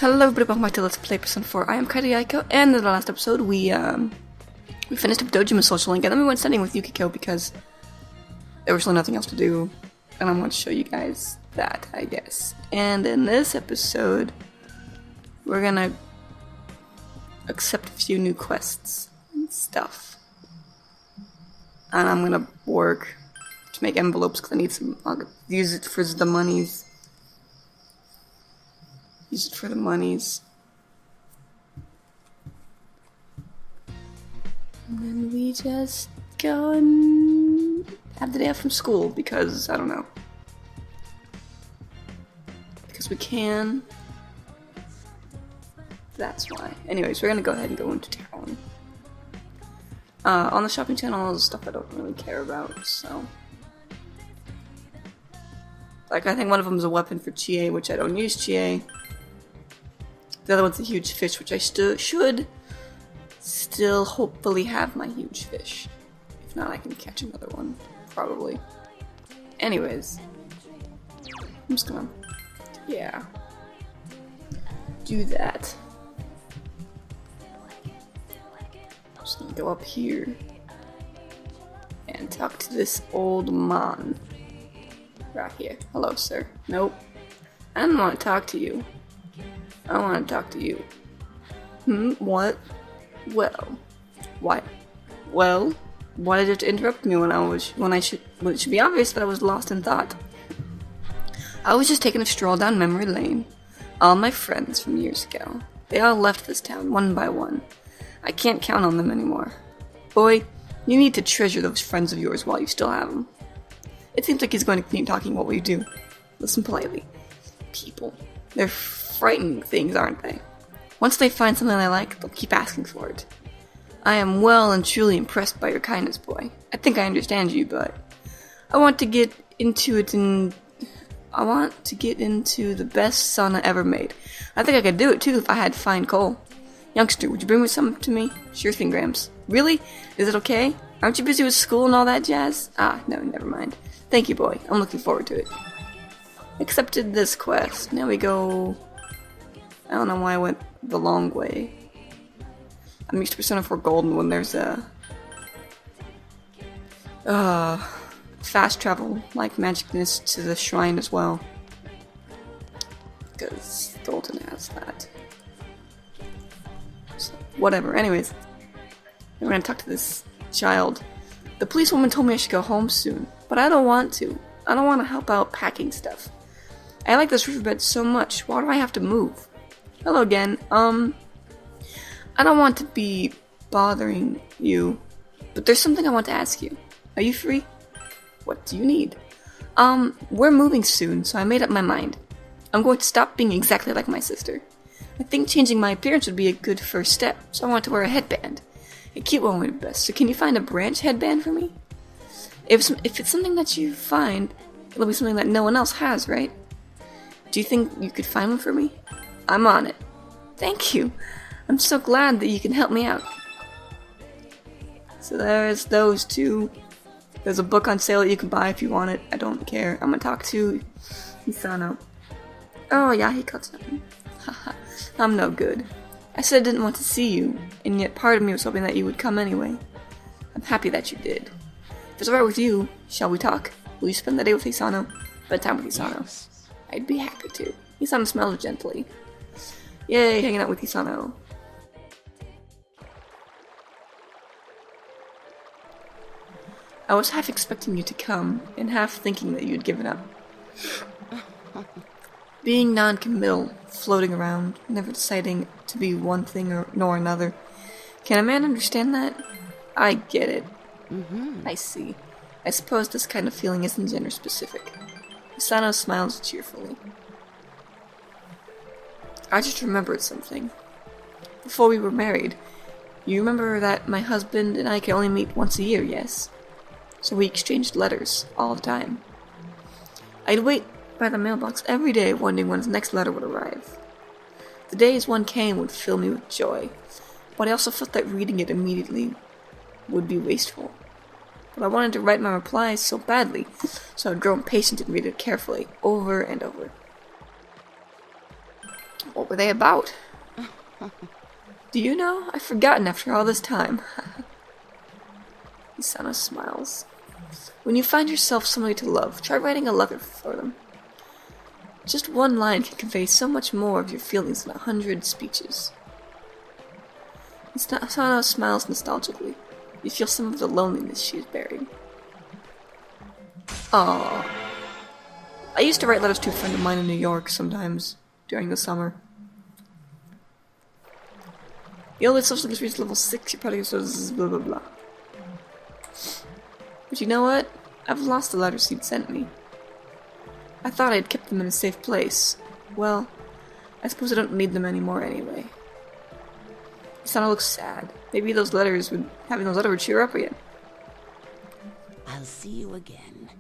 Hello everybody, welcome back to Let's Play Persona 4. I am Kaido, and in the last episode we finished up Dojima Social Link, and then we went studying with Yukiko because there was really nothing else to do, and I want to show you guys that, I guess. And in this episode, we're gonna accept a few new quests and stuff. And I'm gonna work to make envelopes because I need some. I'll use it for the monies. Use it for the monies. And then we just go and have the day off from school because, I don't know. Because we can. That's why. Anyways, we're gonna go ahead and go into town. On the shopping channel, all the stuff I don't really care about, so. Like, I think one of them is a weapon for Chie, which I don't use Chie. The other one's a huge fish, which I should still hopefully have my huge fish. If not, I can catch another one, probably. Anyways, I'm just gonna, do that. I'm just gonna go up here and talk to this old man. Right here. Hello, sir. Nope. I don't want to talk to you. I want to talk to you. What? Well. Why? Well, why did you have to interrupt me when it should be obvious that I was lost in thought? I was just taking a stroll down memory lane. All my friends from years ago. They all left this town, one by one. I can't count on them anymore. Boy, you need to treasure those friends of yours while you still have them. It seems like he's going to keep talking what we do. Listen politely. People. They're frightening things, aren't they? Once they find something they like, they'll keep asking for it. I am well and truly impressed by your kindness, boy. I think I understand you, but I want to get into the best sauna ever made. I think I could do it too if I had fine coal. Youngster, would you bring me some to me? Sure thing, Gramps. Really? Is it okay? Aren't you busy with school and all that jazz? Ah, no, never mind. Thank you, boy. I'm looking forward to it. Accepted this quest. Now we go. I don't know why I went the long way. I'm used to Persona 4 Golden when there's a fast travel like magicness to the shrine as well. Because Golden has that. So, whatever. Anyways, we're gonna talk to this child. The policewoman told me I should go home soon, but I don't want to. I don't want to help out packing stuff. I like this riverbed so much. Why do I have to move? Hello again. I don't want to be bothering you, but there's something I want to ask you. Are you free? What do you need? We're moving soon, so I made up my mind. I'm going to stop being exactly like my sister. I think changing my appearance would be a good first step, so I want to wear a headband. A cute one would be best, so can you find a branch headband for me? If it's something that you find, it'll be something that no one else has, right? Do you think you could find one for me? I'm on it. Thank you. I'm so glad that you can help me out. So there's those two. There's a book on sale that you can buy if you want it. I don't care. I'm gonna talk to Hisano. Oh yeah, he called something. Haha. I'm no good. I said I didn't want to see you, and yet part of me was hoping that you would come anyway. I'm happy that you did. If it's alright with you, shall we talk? Will you spend the day with Hisano? Spend time with Hisano. Yes. I'd be happy to. Hisano smells gently. Yay, hanging out with Hisano. I was half expecting you to come, and half thinking that you'd given up. Being non-committal, floating around, never deciding to be one thing nor another. Can a man understand that? I get it. I see. I suppose this kind of feeling isn't gender-specific. Hisano smiles cheerfully. I just remembered something. Before we were married, you remember that my husband and I could only meet once a year, yes? So we exchanged letters all the time. I'd wait by the mailbox every day wondering when his next letter would arrive. The days one came would fill me with joy, but I also felt that reading it immediately would be wasteful. But I wanted to write my replies so badly, so I'd grow impatient and read it carefully, over and over. What were they about? Do you know? I've forgotten after all this time. Hisano smiles. When you find yourself somebody to love, try writing a letter for them. Just one line can convey so much more of your feelings than 100 speeches. Hisano smiles nostalgically. You feel some of the loneliness she is bearing. Aww. I used to write letters to a friend of mine in New York sometimes, during the summer. You only social skills reach level 6, you're probably so blah blah blah. But you know what? I've lost the letters he'd sent me. I thought I'd kept them in a safe place. Well, I suppose I don't need them anymore anyway. Hisano looks sad. Maybe having those letters would cheer her up again. I'll see you again.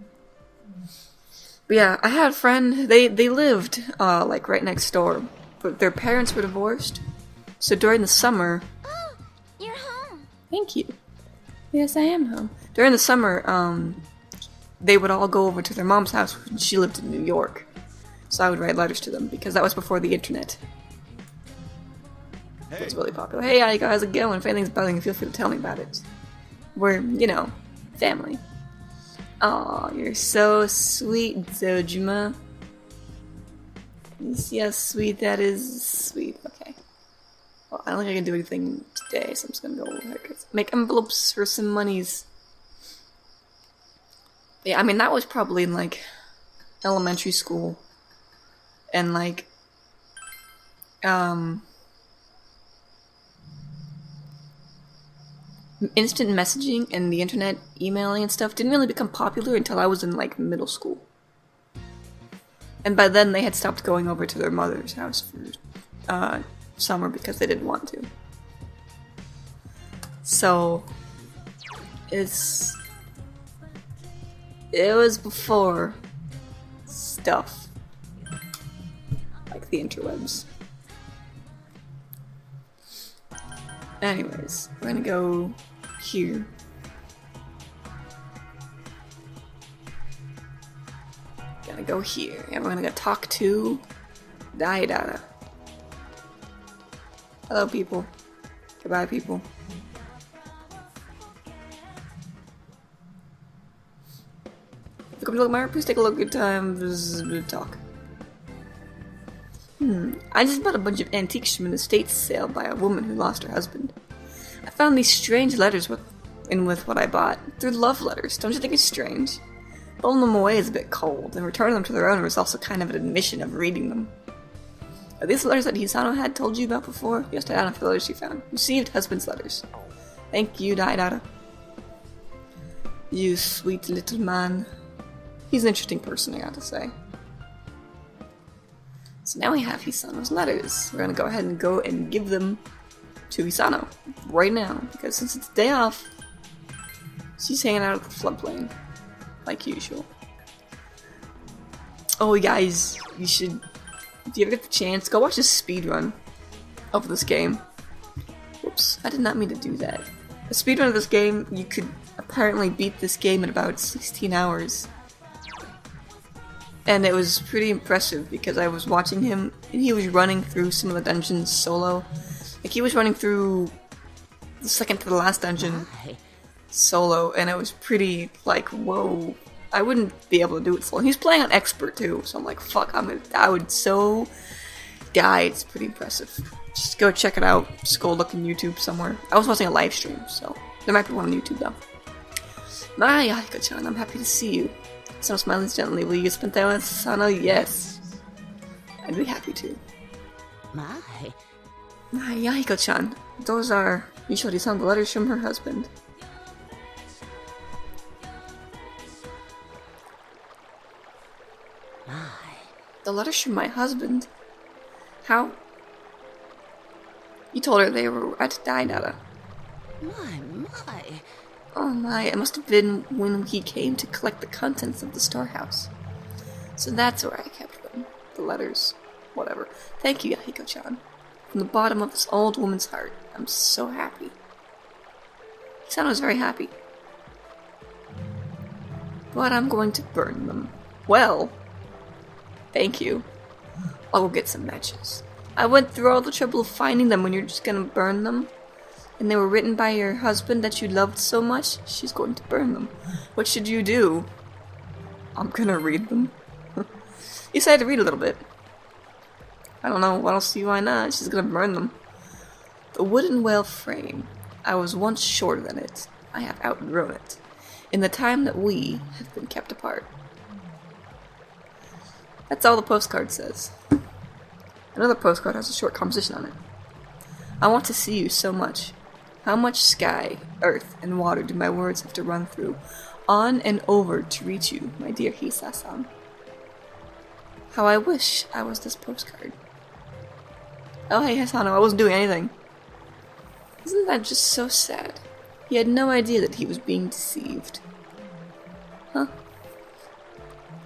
But yeah, I had a friend, they lived, like, right next door. But their parents were divorced. So during the summer... Oh, you're home. Thank you. Yes, I am home. During the summer, they would all go over to their mom's house when she lived in New York. So I would write letters to them, because that was before the internet. It was really popular. Hey, how's it going? If anything's bothering you, feel free to tell me about it. We're, you know, family. Aw, you're so sweet, Dojima. You see how sweet that is? Sweet, okay. Well, I don't think I can do anything today, so I'm just gonna go over here. Make envelopes for some monies. Yeah, I mean, that was probably in, like, elementary school. And, like, instant messaging and the internet emailing and stuff didn't really become popular until I was in, like, middle school. And by then they had stopped going over to their mother's house for summer because they didn't want to. So it was before stuff like the interwebs. Anyways, we're gonna go here. Gonna go here, and we're gonna go talk to Daidara. Hello, people. Goodbye, people. If you come to look Mara, please take a look at time. This is a bit of talk. I just bought a bunch of antiques from an estate sale by a woman who lost her husband. I found these strange letters with what I bought. They're love letters. Don't you think it's strange? Throwing them away is a bit cold, and returning them to their owner is also kind of an admission of reading them. Are these letters that Hisano had told you about before? Yes, Daidara, for the letters she found. Received husband's letters. Thank you, Daidara. You sweet little man. He's an interesting person, I gotta say. So now we have Hisano's letters. We're gonna go ahead and go and give them to Hisano right now, because since it's day off, she's hanging out at the floodplain, like usual. Oh, guys, you should, if you ever get the chance, go watch a speedrun of this game. Whoops, I did not mean to do that. A speedrun of this game, you could apparently beat this game in about 16 hours. And it was pretty impressive because I was watching him and he was running through some of the dungeons solo. Like, he was running through the second to the last dungeon solo, and it was pretty, like, whoa. I wouldn't be able to do it solo. He's playing on expert too, so I'm like, fuck, I would so die. It's pretty impressive. Just go check it out. Just go look on YouTube somewhere. I was watching a live stream, so there might be one on YouTube though. My Yahiko-chan, I'm happy to see you. Hisano smiles gently. Will you spend time with Hisano? Yes. I'd be happy to. My Yahiko-chan. Those are usually some of the letters from her husband. The letters from my husband? How? You told her they were at Daidara. My. Oh my, it must have been when he came to collect the contents of the storehouse. So that's where I kept them. The letters. Whatever. Thank you, Yahiko-chan. From the bottom of this old woman's heart, I'm so happy. Hisano was very happy. But I'm going to burn them. Well, thank you. I'll go get some matches. I went through all the trouble of finding them when you're just gonna burn them. And they were written by your husband that you loved so much, she's going to burn them. What should you do? I'm gonna read them. You decided to read a little bit. I don't know, I don't see why not. She's gonna burn them. The wooden whale frame. I was once shorter than it. I have outgrown it. In the time that we have been kept apart. That's all the postcard says. Another postcard has a short composition on it. I want to see you so much. How much sky, earth, and water do my words have to run through, on and over to reach you, my dear Hisano? How I wish I was this postcard. Oh hey Hisano, I wasn't doing anything. Isn't that just so sad? He had no idea that he was being deceived. Huh?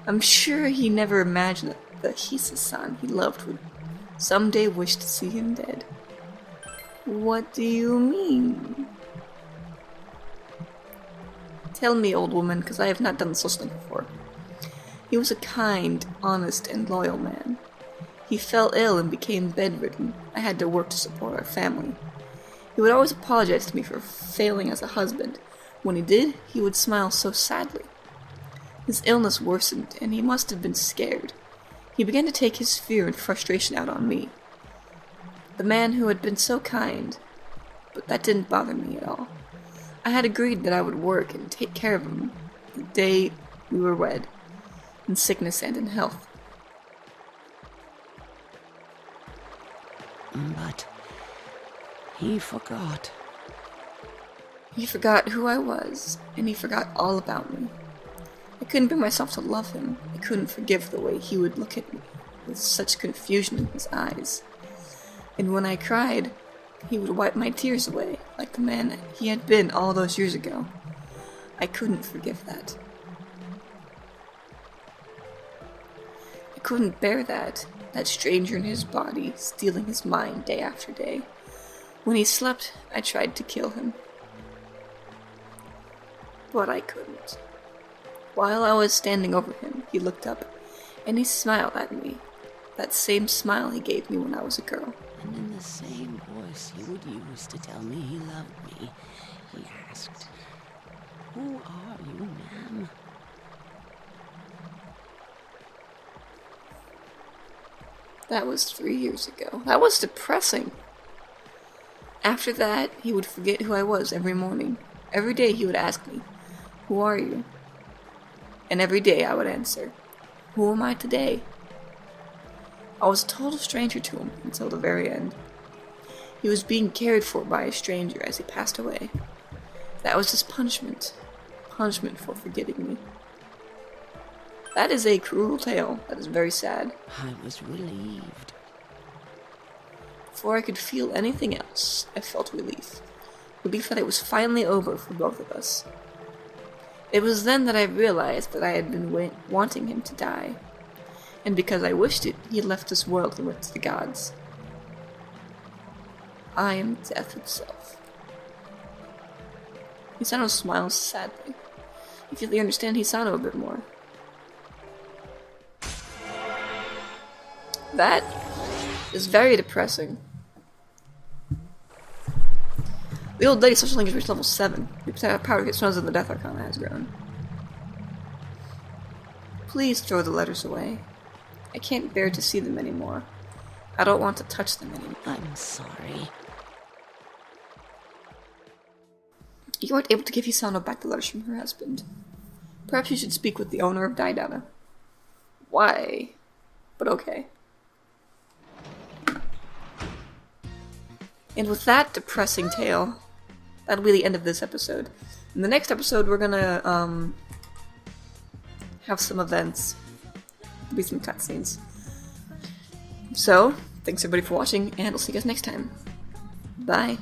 I'm sure he never imagined that the Hisa-san he loved would someday wish to see him dead. What do you mean? Tell me, old woman, because I have not done such thing before. He was a kind, honest, and loyal man. He fell ill and became bedridden. I had to work to support our family. He would always apologize to me for failing as a husband. When he did, he would smile so sadly. His illness worsened, and he must have been scared. He began to take his fear and frustration out on me. The man who had been so kind, but that didn't bother me at all. I had agreed that I would work and take care of him the day we were wed, in sickness and in health. But he forgot. He forgot who I was, and he forgot all about me. I couldn't bring myself to love him. I couldn't forgive the way he would look at me, with such confusion in his eyes. And when I cried, he would wipe my tears away, like the man he had been all those years ago. I couldn't forgive that. I couldn't bear that stranger in his body, stealing his mind day after day. When he slept, I tried to kill him. But I couldn't. While I was standing over him, he looked up, and he smiled at me. That same smile he gave me when I was a girl. And in the same voice he would use to tell me he loved me, he asked, "Who are you, ma'am?" That was 3 years ago. That was depressing. After that, he would forget who I was every morning. Every day he would ask me, "Who are you?" And every day I would answer, "Who am I today?" I was a total stranger to him until the very end. He was being cared for by a stranger as he passed away. That was his punishment. Punishment for forgetting me. That is a cruel tale. That is very sad. I was relieved. Before I could feel anything else, I felt relief. Relief that it was finally over for both of us. It was then that I realized that I had been wanting him to die. And because I wished it, he left this world and went to the gods. I am death itself. Hisano smiles sadly. You feel you understand Hisano a bit more. That is very depressing. The old lady social link has reached level 7. The power to get snows in the Death Arcana has grown. Please throw the letters away. I can't bear to see them anymore. I don't want to touch them anymore. I'm sorry. You weren't able to give Hisano back the letters from her husband. Perhaps you should speak with the owner of Daidana. Why? But okay. And with that depressing tale, that'll be the end of this episode. In the next episode, we're gonna, have some events. There'll be some cutscenes. So, thanks everybody for watching, and I'll see you guys next time. Bye.